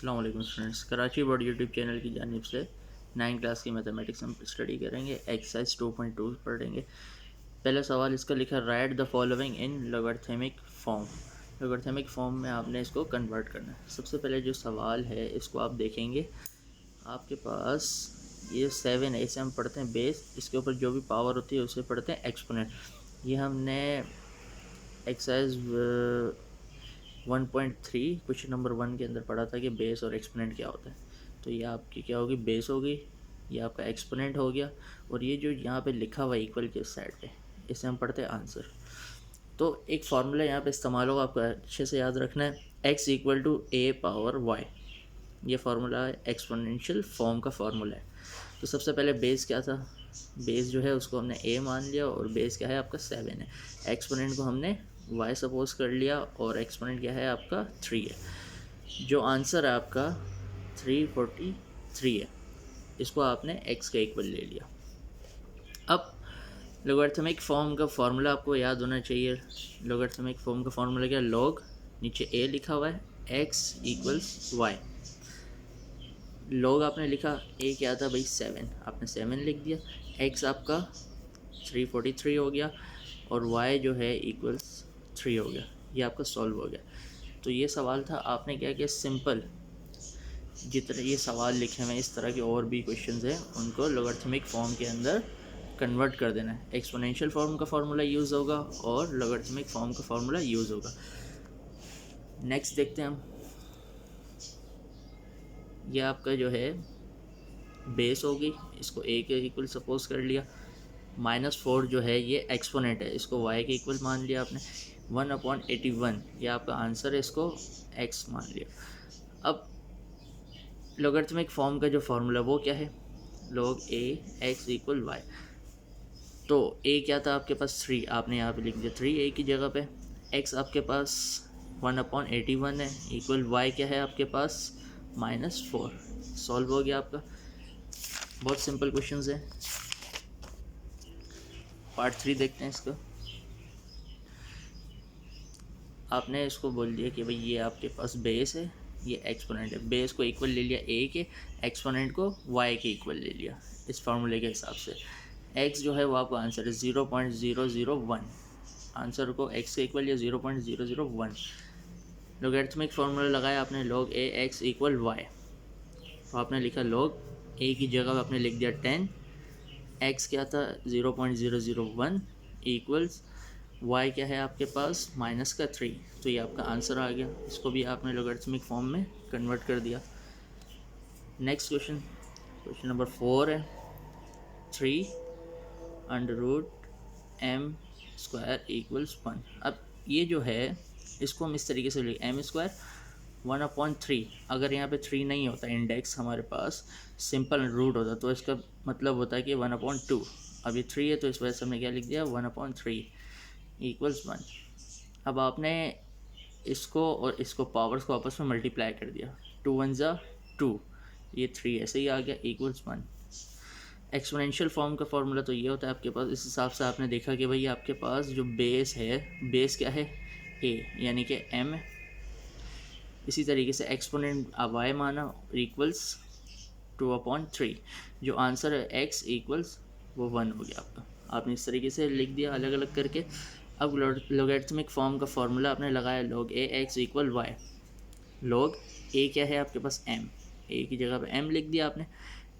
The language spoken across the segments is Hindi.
अस्सलाम वालेकुम students, Karachi board YouTube channel की जानिब से 9 क्लास की मैथमेटिक्स हम स्टडी करेंगे। एक्सरसाइज 2.2 पढ़ेंगे। पहला सवाल इसका लिखा, right the following in logarithmic form. Logarithmic form में आपने इसको कन्वर्ट करना है। सबसे पहले जो सवाल है इसको आप देखेंगे, आपके पास ये 7 ऐसे हम पढ़ते हैं बेस, इसके ऊपर जो भी पावर होती है उसे पढ़ते हैं एक्सपोनेंट। ये हमने एक्सरसाइज 1.3 क्वेश्चन नंबर 1 के अंदर पढ़ा था कि बेस और एक्सपोनेंट क्या होता है। तो ये आपकी क्या होगी, बेस होगी, ये आपका एक्सपोनेंट हो गया, और ये जो यहाँ पे लिखा हुआ इक्वल के साइड पे, इसे हम पढ़ते हैं आंसर। तो एक फार्मूला यहाँ पे इस्तेमाल होगा, आपको अच्छे से याद रखना है, x equal to a power y. ये फार्मूला एक्सपोनेंशियल फॉर्म का फार्मूला है। तो सबसे पहले बेस क्या था, बेस जो है उसको हमने a मान लिया, और बेस क्या है आपका 7 है। एक्सपोनेंट को हमने y सपोज कर लिया, और एक्सपोनेंट क्या है आपका 3 है। जो आंसर है आपका 343 है। इसको आपने x का इक्वल ले लिया। अब लोगरिथमिक फॉर्म का फार्मूला आपको याद होना चाहिए। लोगरिथमिक फॉर्म का फार्मूला क्या, लॉग, नीचे a लिखा हुआ है, x इक्वल्स y। लॉग आपने लिखा, a क्या था भाई 7, आपने 7 लिख दिया, x आपका 343 हो गया, और y जो है इक्वल्स 3 हो गया। ये आपका सॉल्व हो गया। तो ये सवाल था, आपने क्या किया, सिंपल जितने ये सवाल लिखे हुए इस तरह के और भी क्वेश्चंस हैं उनको लोगरिथमिक फॉर्म के अंदर कन्वर्ट कर देना है। एक्सपोनेंशियल फॉर्म का फार्मूला यूज़ होगा और लोगरिथमिक फॉर्म का फार्मूला यूज़ होगा। नेक्स्ट देखते हैं हम। ये आपका जो है बेस होगी, इसको a के इक्वल सपोज कर लिया। -4 जो है ये एक्सपोनेंट है, इसको y के इक्वल मान लिया आपने। 1/81 ये आपका आंसर है, इसको x मान लिया। अब लोगरिथमिक फॉर्म का जो फार्मूला वो क्या है, log a x equal y। तो a क्या था आपके पास 3, आपने यहाँ पे लिख दिया 3 a की जगह पे। x आपके पास 1/81 है, इक्वल y क्या है आपके पास -4। सॉल्व हो गया आपका। बहुत सिंपल क्वेश्चंस है। पार्ट 3 देखते हैं इसका। आपने इसको बोल दिया कि भाई ये आपके पास बेस है, ये एक्सपोनेंट है। बेस को इक्वल ले लिया a के, एक्सपोनेंट को y के इक्वल ले लिया इस फार्मूले के हिसाब से। x जो है वो आपका आंसर है 0.001। आंसर को x के इक्वल या 0.001। लोगरिथमिक फार्मूला लगाया आपने, log a x equal y। तो आपने लिखा log a की जगह आपने लिख दिया 10, x क्या था 0.001 इक्वल्स y क्या है आपके पास -3। तो ये आपका आंसर आ गया। इसको भी आपने लोगरिथमिक फॉर्म में कन्वर्ट कर दिया। नेक्स्ट क्वेश्चन, क्वेश्चन नंबर 4 है, 3√m² इक्वल्स 1। अब ये जो है इसको हम इस तरीके से लिख, m² 1/3। अगर यहाँ पे 3 नहीं होता, इंडेक्स हमारे पास सिंपल रूट होता, तो इसका मतलब होता है कि 1/2। अब ये 3 है तो इस वजह से हमने क्या लिख दिया 1/3 इक्वल्स 1। अब आपने इसको और इसको पावर्स को आपस में मल्टीप्लाई कर दिया, 2 1 ज़ा 2, ये 3 ऐसे ही आ गया इक्वल्स 1। एक्सपोनेंशियल फॉर्म का फार्मूला तो ये होता है आपके पास। इस हिसाब से आपने देखा कि भाई आपके पास जो बेस है, बेस क्या है a, यानी कि m है। इसी तरीके से एक्सपोनेंट y माना इक्वल्स 2/3। जो आंसर है x इक्वल्स वो 1 हो गया आपका। आपने इस तरीके से लिख दिया अलग अलग करके। अब लोगरिथमिक फॉर्म का फार्मूला आपने लगाया, log a x equal y। log a क्या है आपके पास m, a की जगह पे m लिख दिया आपने।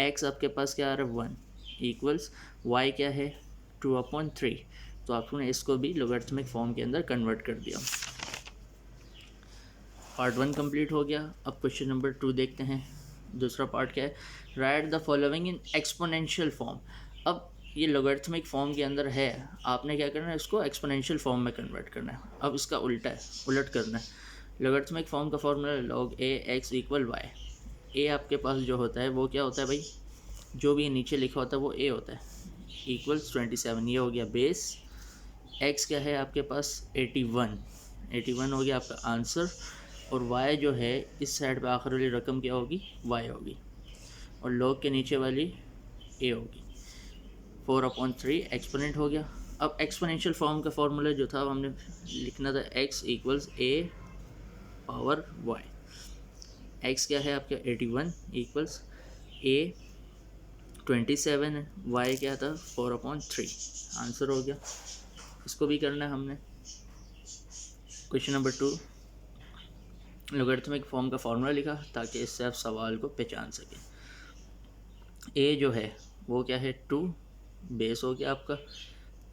x आपके पास क्या आ रहा है 1 इक्वल्स y क्या है 2/3। तो आपने इसको भी लोगरिथमिक फॉर्म के अंदर कन्वर्ट कर दिया। पार्ट 1 कंप्लीट हो गया। अब क्वेश्चन नंबर 2 देखते हैं। दूसरा पार्ट क्या है, right the following in exponential form. अब ये लोगरिथमिक फॉर्म के अंदर है, आपने क्या करना है, इसको एक्सपोनेंशियल फॉर्म में कन्वर्ट करना है। अब इसका उल्टा है, उलट करना है। लोगरिथमिक फॉर्म का formula log a x equal y। a आपके पास जो होता है वो क्या होता है भाई, जो भी नीचे लिखा होता है वो a होता है, इक्वल्स 27। ये हो गया बेस। x क्या है आपके पास 81 हो गया आपका आंसर। और y जो है इस साइड पे आखिर वाली रकम क्या होगी, y होगी, और log के नीचे वाली a होगी। 4/3 एक्सपोनेंट हो गया। अब एक्सपोनेंशियल फॉर्म का फार्मूला जो था हमने लिखना था x equals a power y। X क्या है आपका 81 इक्वल्स ए 27, वाई क्या था 4/3। आंसर हो गया। इसको भी करना है हमने। क्वेश्चन नंबर 2, लोगरिथमिक फॉर्म का फॉर्मूला लिखा ताकि इससे आप सवाल को पहचान सकें। ए जो है वो क्या है 2, बेस हो गया आपका।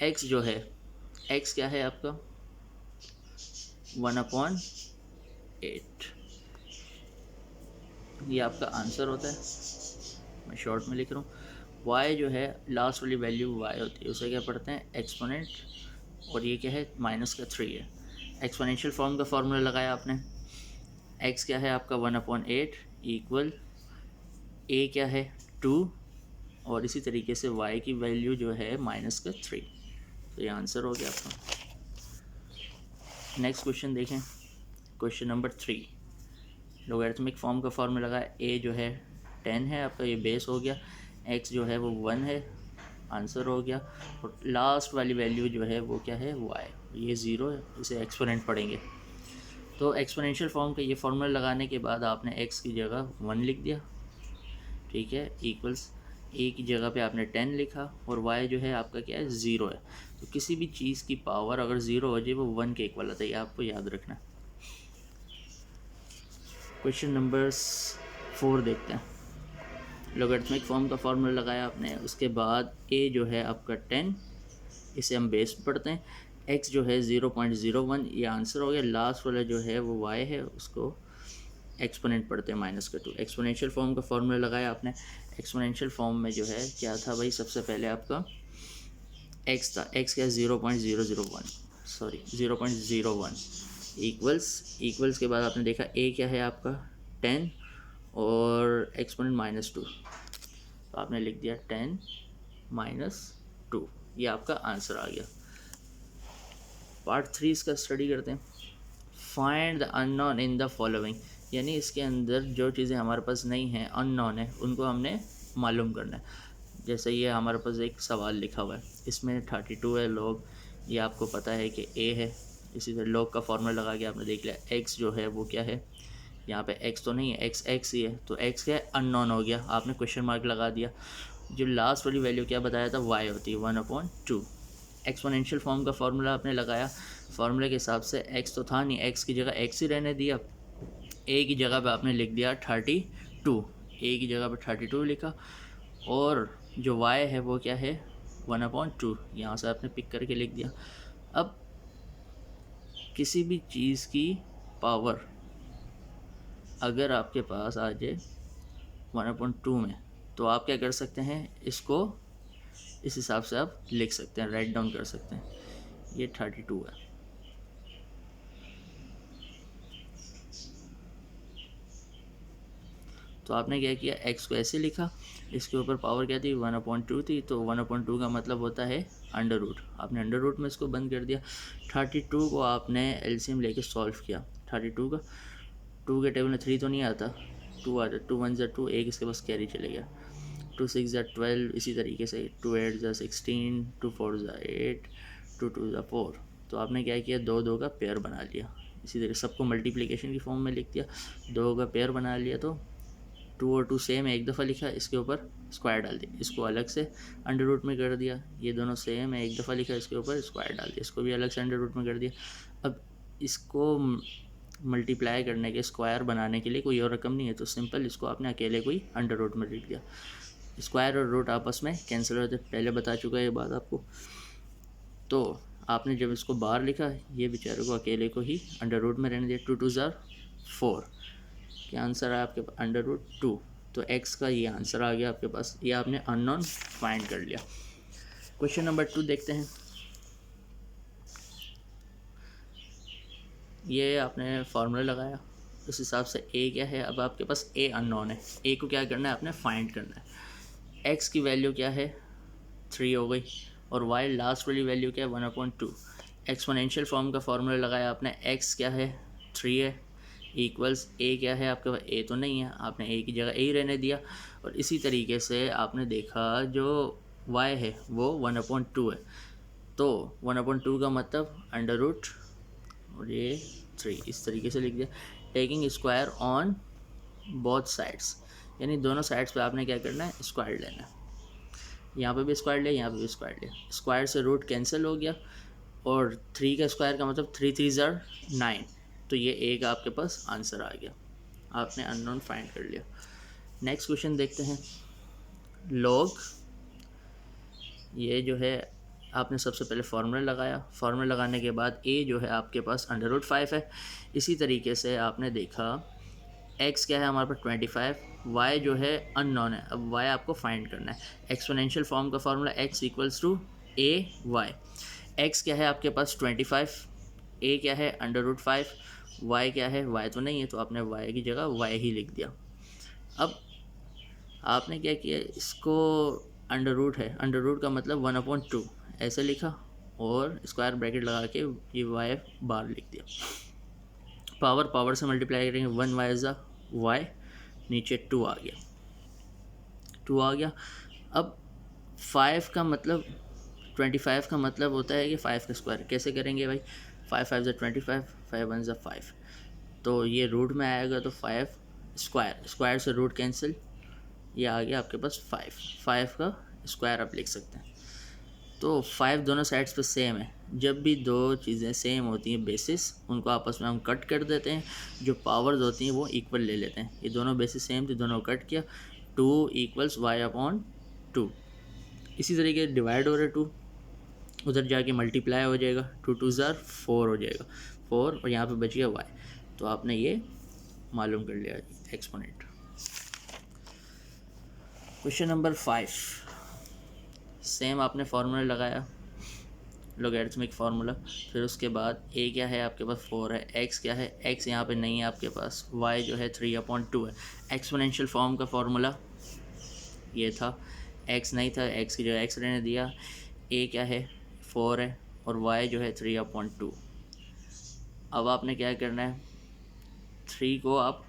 एक्स जो है, एक्स क्या है आपका 1/8, ये आपका आंसर होता है। मैं शॉर्ट में लिख रहा हूँ। वाई जो है लास्ट वाली वैल्यू वाई होती है, उसे क्या पढ़ते हैं एक्सपोनेंट, और ये क्या है माइनस का 3 है। एक्सपोनेंशियल फॉर्म का फॉर्मूला लगाया आपने। एक्स क्या है आपका 1/8 इक्वल ए क्या है 2, और इसी तरीके से वाई की वैल्यू जो है माइनस का 3। तो ये आंसर हो गया आपका। नेक्स्ट क्वेश्चन देखें। क्वेश्चन नंबर 3, लोगरिथमिक फॉर्म का फॉर्मूला लगाया। ए जो है 10 है आपका, ये बेस हो गया। एक्स जो है वो 1 है, आंसर हो गया। और लास्ट वाली वैल्यू जो है वो क्या है वाई, ये 0 है, इसे एक्सपोनेंट पढ़ेंगे। तो एक्सपोनेंशियल फॉर्म का ये फार्मूला लगाने के बाद आपने एक्स की जगह 1 लिख दिया, ठीक है, इक्वल्स ए की जगह पे आपने 10 लिखा, और वाई जो है आपका क्या है 0 है। तो किसी भी चीज़ की पावर अगर 0 हो जाए वो 1 के इक्वल आता है, ये आपको याद रखना। क्वेश्चन नंबर 4 देखते हैं। लोगरिथमिक फॉर्म का फॉर्मूला लगाया आपने, उसके बाद ए जो है आपका 10, इसे हम बेस पढ़ते हैं। एक्स जो है 0.01, ये आंसर हो गया। लास्ट वाला जो है वो वाई है, उसको एक्सपोनेंट पढ़ते हैं माइनस का 2। एक्सपोनेंशियल फॉर्म का फॉर्मूला लगाया आपने। एक्सपोनेंशियल फॉर्म में जो है क्या था भाई, सबसे पहले आपका एक्स था, एक्स क्या 0.001, सॉरी 0.01 इक्वल्स के बाद आपने देखा ए क्या है आपका 10 और एक्सपोनेंट -2, तो आपने लिख दिया 10 - 2, ये आपका आंसर आ गया। पार्ट 3 इसका स्टडी करते हैं। Find the unknown in the following, यानी इसके अंदर जो चीज़ें हमारे पास नहीं हैं, अननोन है, उनको हमने मालूम करना है। जैसे ये हमारे पास एक सवाल लिखा हुआ है, इसमें 32 है लॉग, ये आपको पता है कि ए है। इसी तरह लॉग का फॉर्मूला लगा के आपने देख लिया। एक्स जो है वो क्या है, यहाँ पे एक्स तो नहीं है, एक्स एक्स ही है, तो एक्स क्या है अननोन हो गया, आपने क्वेश्चन मार्क लगा दिया। जो लास्ट वाली वैल्यू क्या बताया था, वाई होती है 1/2। एक्सपोनेंशियल फॉर्म का फार्मूला आपने लगाया, फार्मूले के हिसाब से एक्स तो था नहीं, एक्स की जगह एक्स ही रहने दिया। ए की जगह पे आपने लिख दिया 32, ए की जगह पे 32 लिखा, और जो वाई है वो क्या है 1/2, यहाँ से आपने पिक करके लिख दिया। अब किसी भी चीज़ की पावर अगर आपके पास आ जाए 1/2 में, तो आप क्या कर सकते हैं, इसको इस हिसाब से आप लिख सकते हैं, राइट डाउन कर सकते हैं। ये 32 है। तो आपने क्या किया, एक्स को ऐसे लिखा, इसके ऊपर पावर क्या थी 1/2 थी, तो 1/2 का मतलब होता है अंडर रूट, आपने अंडर रूट में इसको बंद कर दिया। 32 को आपने एलसीएम लेके सॉल्व किया। 32 का 2 के टेबल में 3 तो नहीं आता, 2 आता, 2 1 ज़ा 2, एक इसके पास कैरी चले गया, 2 6 ज़ा 12, इसी तरीके से 2 8 ज़ा 16, 2 4 ज़ा 8, 2 2 ज़ा 4। तो आपने क्या किया, 2 2 का पेयर बना लिया। इसी तरह सबको मल्टीप्लिकेशन की फॉर्म में लिख दिया, 2 का पेयर बना लिया, तो 2 और 2 सेम है, एक दफ़ा लिखा, इसके ऊपर स्क्वायर डाल दिया, इसको अलग से अंडर रूट में कर दिया। ये दोनों सेम है, एक दफ़ा लिखा, इसके ऊपर स्क्वायर डाल दिया, इसको भी अलग से अंडर रूट में कर दिया। अब इसको मल्टीप्लाई करने के, स्क्वायर बनाने के लिए कोई और रकम नहीं है, तो सिंपल इसको आपने अकेले कोई अंडर रूट में लिख दिया। स्क्वायर और रूट आपस में कैंसिल होते, पहले बता चुका है ये बात आपको। तो आपने जब इसको बाहर लिखा, ये बेचारे को अकेले को ही अंडर रूट में रहने दिया। 2 2 ज़ा 4, क्या आंसर है आपके पास √2। तो एक्स का ये आंसर आ गया आपके पास, ये आपने अननोन फाइंड कर लिया। क्वेश्चन नंबर 2 देखते हैं। ये आपने फार्मूला लगाया, उस हिसाब से ए क्या है, अब आपके पास ए अननोन है, ए को क्या करना है, आपने फाइंड करना है। एक्स की वैल्यू क्या है 3 हो गई, और वाई लास्ट वाली वैल्यू क्या है 1/2। एक्सपोनेंशियल फॉर्म का फार्मूला लगाया आपने, एक्स क्या है 3 है, इक्वल्स ए क्या है आपके पास, ए तो नहीं है, आपने ए की जगह ए ही रहने दिया। और इसी तरीके से आपने देखा जो वाई है वो 1/2 है, तो 1/2 का मतलब अंडर रूट, और ये 3, इस तरीके से लिख दिया। Taking square on both sides, यानी दोनों साइड्स पे आपने क्या करना है, स्क्वायर लेना है। यहाँ पे भी स्क्वायर लिया, यहाँ पे भी स्क्वायर लिया, स्क्वायर से रूट कैंसिल हो गया, और 3 का स्क्वायर का मतलब 3 3 ज़ार 9, तो ये एक आपके पास आंसर आ गया, आपने अननोन फाइंड कर लिया। नेक्स्ट क्वेश्चन देखते हैं। लॉग, ये जो है आपने सबसे पहले फार्मूला लगाया, फार्मूला लगाने के बाद ए जो है आपके पास √5 है। इसी तरीके से आपने देखा एक्स क्या है हमारे पास 25, वाई जो है अननोन है, अब वाई आपको फाइंड करना है। एक्सपोनेंशियल फॉर्म का formula x equals to a y. X क्या है आपके पास 25, ए क्या है √5, वाई क्या है, वाई तो नहीं है तो आपने वाई की जगह वाई ही लिख दिया। अब आपने क्या किया, इसको अंडर रूट है, अंडर रूट का मतलब 1/2 ऐसे लिखा, और स्क्वायर ब्रैकेट लगा के ये वाई बार लिख दिया। पावर पावर से मल्टीप्लाई करेंगे, 1 वाई ज़ा वाई, नीचे 2 आ गया, 2 आ गया। अब 5 का मतलब 25 का मतलब होता है कि 5 का स्क्वायर, कैसे करेंगे भाई, 5 5 ज़ा 25, 5 1 ज़ा 5, तो ये रूट में आएगा तो 5 स्क्वायर, स्क्वायर से रूट कैंसिल, ये आ गया आपके पास 5, 5 का स्क्वायर आप लिख सकते हैं। तो 5 दोनों साइड्स पे सेम है, जब भी दो चीज़ें सेम होती हैं बेसिस, उनको आपस में हम कट कर देते हैं, जो पावर्स होती हैं वो इक्वल ले लेते हैं। ये दोनों बेसिस सेम थे, दोनों कट किया, 2 = y/2। इसी तरीके डिवाइड हो रहा है 2, उधर जाके मल्टीप्लाई हो जाएगा, 2 2 ज़ार 4 हो जाएगा, 4, और यहाँ पे बच गया y। तो आपने ये मालूम कर लिया एक्सपोनेंट। क्वेश्चन नंबर 5, सेम आपने फार्मूला लगाया, लोगैरिथमिक फार्मूला, फिर उसके बाद a क्या है आपके पास 4 है, x क्या है, x यहाँ पे नहीं है आपके पास, y जो है 3/2 है। एक्सपोनेंशियल फॉर्म का फार्मूला ये था, x नहीं था, x की जगह x रहने दिया, a क्या है 4 है, और y जो है 3/2। अब आपने क्या करना है, 3 को आप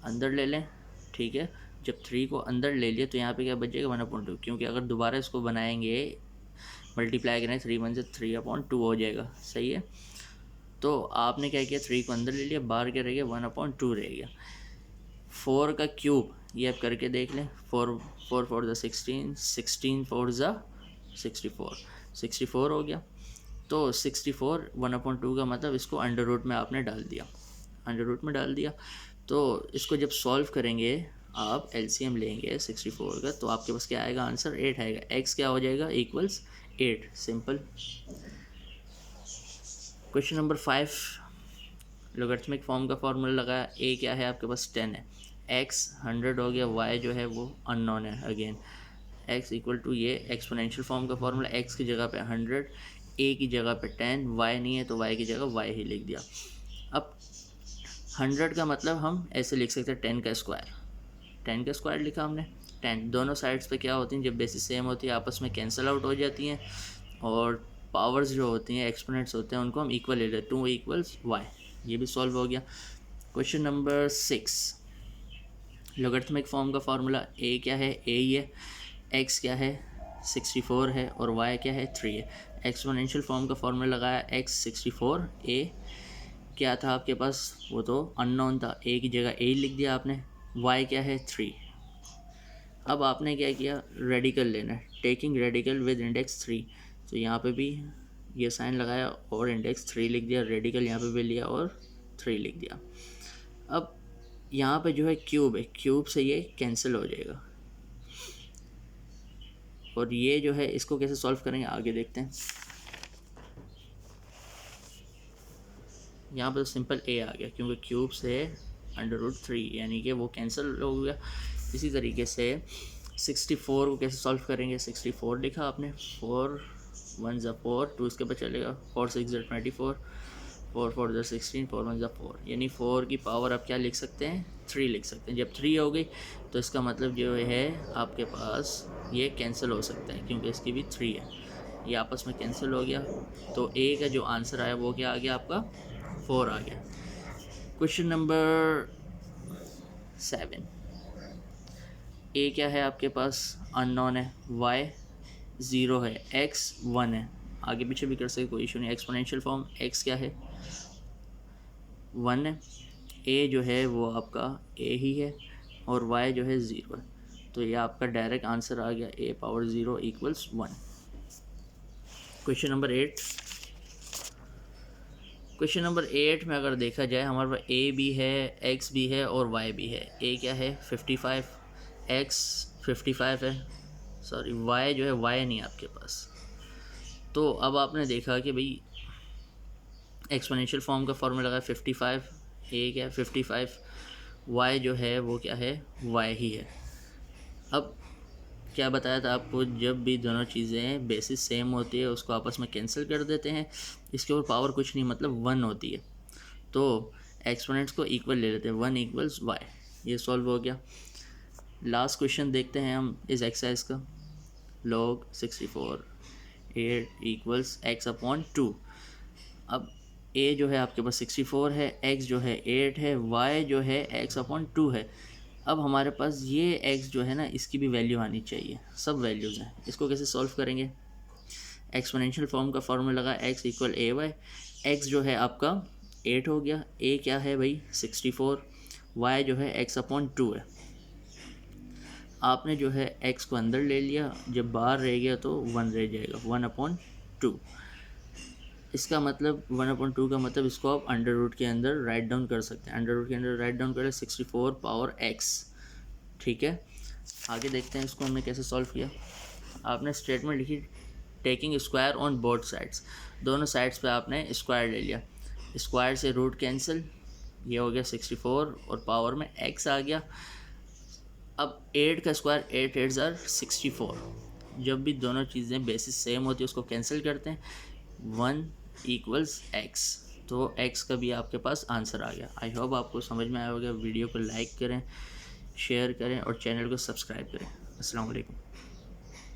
अंदर ले लें, ठीक है। जब 3 को अंदर ले लिया तो यहाँ पे क्या बचेगा 1/2, क्योंकि अगर दोबारा इसको बनाएंगे मल्टीप्लाई करें 3 1 से 3/2 हो जाएगा, सही है। तो आपने क्या किया, 3 को अंदर ले लिया, बाहर क्या रह गया 1/2 रह गया। 4 का क्यूब ये आप करके देख लें, 4 4 4 ज़ा 16, 16 4 ज़ा 64, 64 हो गया। तो 64 1/2 का मतलब इसको अंडर रूट में आपने डाल दिया, अंडर रूट में डाल दिया। तो इसको जब सॉल्व करेंगे आप एलसीएम लेंगे 64 का, तो आपके पास क्या आएगा आंसर, 8 आएगा। एक्स क्या हो जाएगा equals 8, simple. Question number 5, logarithmic form का फार्मूला लगाया, ए क्या है आपके पास 10 है, एक्स 100 हो गया, वाई जो है वो अननोन है अगेन, एक्स इक्वल टू ये एक्सपोनेंशियल फॉर्म का फार्मूला, एक्स की जगह पे 100, ए की जगह पे 10, वाई नहीं है तो वाई की जगह वाई ही लिख दिया। अब 100 का मतलब हम ऐसे लिख सकते हैं 10 का स्क्वायर, 10 का स्क्वायर लिखा हमने। 10 दोनों साइड्स पे क्या होती हैं, जब बेसिस सेम होती है आपस में कैंसिल आउट हो जाती हैं, और पावर्स जो होती हैं एक्सपोनेंट्स होते हैं उनको हम इक्वल ले लेते हैं, 2 = y। ये भी सॉल्व हो गया। क्वेश्चन नंबर 6, लोगरिथमिक फॉर्म का फार्मूला, ए क्या है, ए ही है, एक्स क्या है 64 है, और वाई क्या है 3 है। एक्सपोनेंशियल फॉर्म का फार्मूला लगाया, एक्स 64, ए क्या था आपके पास, वो तो अननोन था, ए की जगह ए लिख दिया आपने, वाई क्या है 3। अब आपने क्या किया, रेडिकल लेना है, टेकिंग रेडिकल विद इंडेक्स 3, तो यहाँ पे भी ये साइन लगाया और इंडेक्स 3 लिख दिया, रेडिकल यहाँ पे भी लिया और 3 लिख दिया। अब यहाँ पे जो है क्यूब है, क्यूब से ये कैंसिल हो जाएगा, और ये जो है इसको कैसे सॉल्व करेंगे आगे देखते हैं। यहाँ पर तो सिंपल ए आ गया, क्योंकि क्यूब से √3 यानी कि वो कैंसिल हो गया। इसी तरीके से 64 को कैसे सॉल्व करेंगे, 64 लिखा आपने, 4 1 ज़ा 4, 2 इसके बाद चलेगा, 4 6 ज़ा 24, 4 4 ज़ा 16, 4 1 ज़ा 4, यानी 4 की पावर आप क्या लिख सकते हैं, 3 लिख सकते हैं। जब 3 हो गई तो इसका मतलब जो है आपके पास ये कैंसिल हो सकता है, क्योंकि इसकी भी 3 है, ये आपस में कैंसिल हो गया। तो ए का जो आंसर आया वो क्या आ गया आपका, 4 आ गया। क्वेश्चन नंबर 7, ए क्या है आपके पास अननोन है, वाई 0 है, एक्स 1 है, आगे पीछे भी कर सकते कोई इशू नहीं। एक्सपोनेंशियल फॉर्म, एक्स क्या है 1 है, ए जो है वो आपका ए ही है और वाई जो है 0 है, तो ये आपका डायरेक्ट आंसर आ गया A power 0 equals 1। Question number 8। Question number 8 में अगर देखा जाए हमारे पास ए भी है, एक्स भी है और वाई भी है। ए क्या है 55, एक्स 55 है, सॉरी वाई जो है वाई नहीं है आपके पास। तो अब आपने देखा कि भाई एक्सपोनेंशियल फॉर्म का फॉर्मूला लगा 55, ए क्या है 55, वाई जो है वो क्या है वाई ही है। अब क्या बताया था आपको, जब भी दोनों चीज़ें बेसिस सेम होती है उसको आपस में कैंसिल कर देते हैं, इसके ऊपर पावर कुछ नहीं मतलब 1 होती है, तो एक्सपोनेंट्स को इक्वल ले लेते हैं, 1 इक्वल्स वाई। ये सॉल्व हो गया। लास्ट क्वेश्चन देखते हैं हम इस एक्सरसाइज का। log 64 8 equals x upon 2। अब a जो है आपके पास 64 है, x जो है 8 है, y जो है x अपॉन 2 है। अब हमारे पास ये x जो है ना इसकी भी वैल्यू आनी चाहिए, सब वैल्यूज़ हैं। इसको कैसे सॉल्व करेंगे? एक्सपोनेंशियल फॉर्म का फॉर्मूला लगा x इक्वल ए वाई। एक्स जो है आपका 8 हो गया, a क्या है भाई 64, y जो है x अपॉन 2 है। आपने जो है x को अंदर ले लिया, जब बाहर रह गया तो 1 रह जाएगा, 1 अपॉन 2। इसका मतलब 1/2 का मतलब इसको आप अंडर रूट के अंदर राइट डाउन कर सकते हैं। अंडर रूट के अंदर राइट डाउन करें 64 पावर x। ठीक है, आगे देखते हैं इसको हमने कैसे सॉल्व किया। आपने स्टेटमेंट लिखी taking square on both sides. दोनों साइड्स पे आपने स्क्वायर ले लिया, स्क्वायर से रूट कैंसिल, ये हो गया 64 और पावर में x आ गया। अब 8 का स्क्वायर 8 8 ज़ार 64। जब भी दोनों चीज़ें बेसिस सेम होती है उसको कैंसिल करते हैं, 1 इक्वल्स x, तो x का भी आपके पास आंसर आ गया। आई होप आपको समझ में आया होगा। वीडियो को लाइक करें, शेयर करें और चैनल को सब्सक्राइब करें। अस्सलाम वालेकुम।